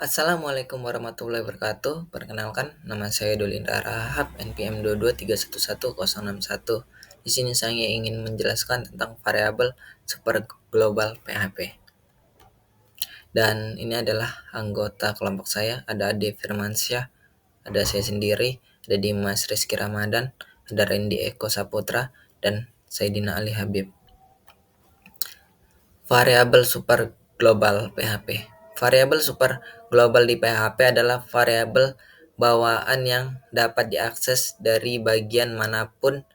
Assalamualaikum warahmatullahi wabarakatuh. Perkenalkan, nama saya Dolindra Rahab, NPM 22311061. Di sini saya ingin menjelaskan tentang variabel super global PHP. Dan ini adalah anggota kelompok saya, ada Ade Firmansyah, ada saya sendiri, ada Dimas Rizky Ramadan, ada Randy Eko Saputra, dan Saidina Ali Habib. Variabel super global PHP. Variabel super global di PHP adalah variabel bawaan yang dapat diakses dari bagian manapun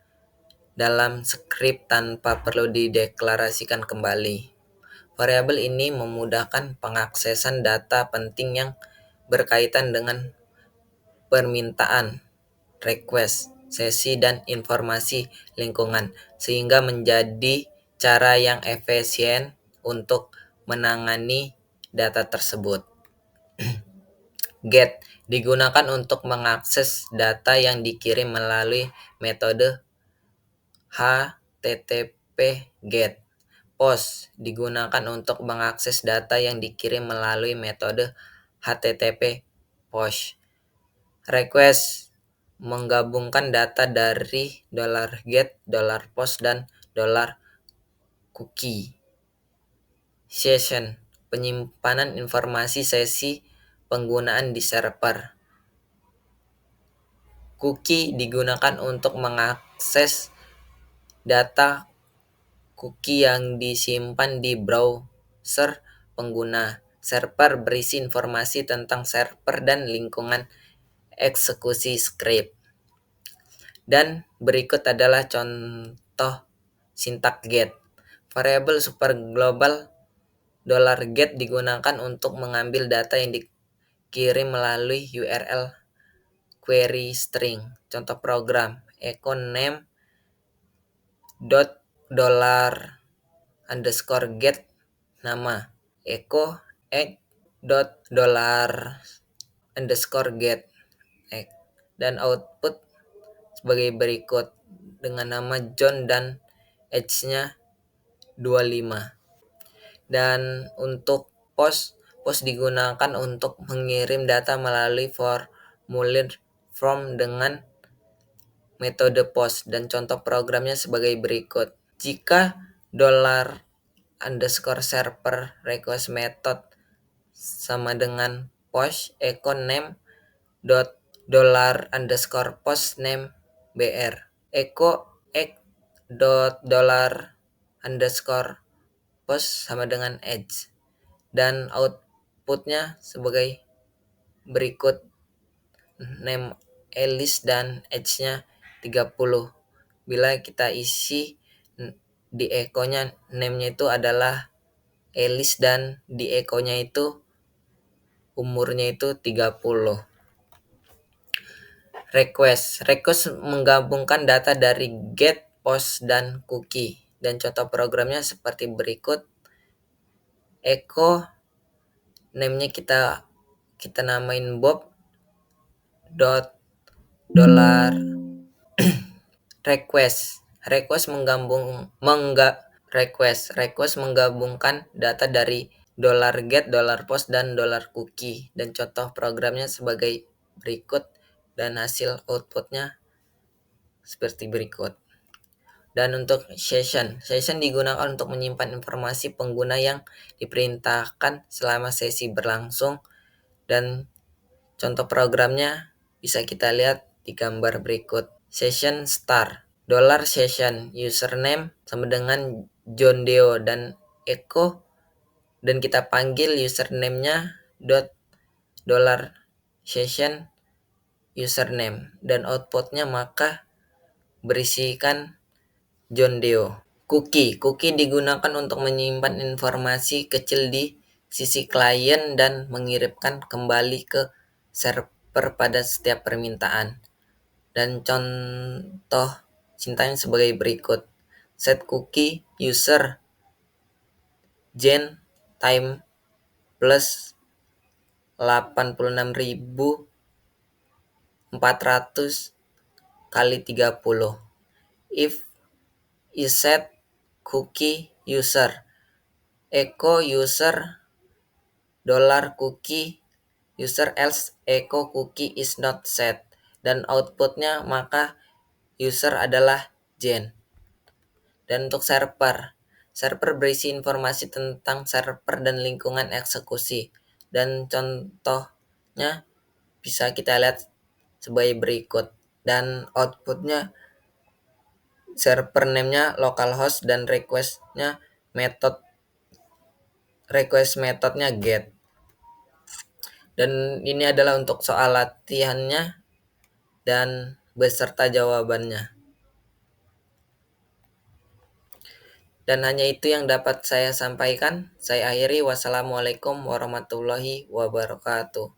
dalam skrip tanpa perlu dideklarasikan kembali. Variabel ini memudahkan pengaksesan data penting yang berkaitan dengan permintaan, request, sesi, dan informasi lingkungan, sehingga menjadi cara yang efisien untuk menangani data tersebut. Get digunakan untuk mengakses data yang dikirim melalui metode HTTP GET. Post digunakan untuk mengakses data yang dikirim melalui metode HTTP POST. Request menggabungkan data dari $get, $post, dan $cookie. Session penyimpanan informasi sesi penggunaan di server. Cookie digunakan untuk mengakses data cookie yang disimpan di browser pengguna. Server berisi informasi tentang server dan lingkungan eksekusi script. Dan berikut adalah contoh sintaks get. Variabel super global $get digunakan untuk mengambil data yang dikirim melalui URL query string. Contoh program echo name dot $get nama, echo egg dot $get egg, dan output sebagai berikut dengan nama John dan age-nya 25. Dan untuk post digunakan untuk mengirim data melalui formulir form dengan metode post, dan contoh programnya sebagai berikut. Jika $server request method sama dengan post echo name dot $post name br, echo egg dot $post sama dengan age, dan outputnya sebagai berikut, name Alice dan age-nya 30. Bila kita isi di echo-nya, name-nya itu adalah Alice dan di echo-nya itu umurnya itu 30. Request menggabungkan data dari get, post, dan cookie. Dan contoh programnya seperti berikut. Echo name-nya kita namain Bob dot dollar request menggabungkan data dari $get, $post, dan $cookie, dan contoh programnya sebagai berikut, dan hasil outputnya seperti berikut. Dan untuk session digunakan untuk menyimpan informasi pengguna yang diperintahkan selama sesi berlangsung, dan contoh programnya bisa kita lihat di gambar berikut. Session start $session username sama dengan John Deo dan echo, dan kita panggil username-nya $session username, dan outputnya maka berisikan John Deo. Cookie digunakan untuk menyimpan informasi kecil di sisi klien dan mengirimkan kembali ke server pada setiap permintaan. Dan contoh sintaksnya sebagai berikut. Set cookie user gen time plus 86.400 kali 30. If is set cookie user echo user $cookie user else echo cookie is not set, dan outputnya maka user adalah Jane. Dan untuk server berisi informasi tentang server dan lingkungan eksekusi. Dan contohnya bisa kita lihat sebagai berikut. Dan outputnya server name-nya localhost dan request metodnya get. Dan ini adalah untuk soal latihannya dan beserta jawabannya. Dan hanya itu yang dapat saya sampaikan. Saya akhiri. Wassalamualaikum warahmatullahi wabarakatuh.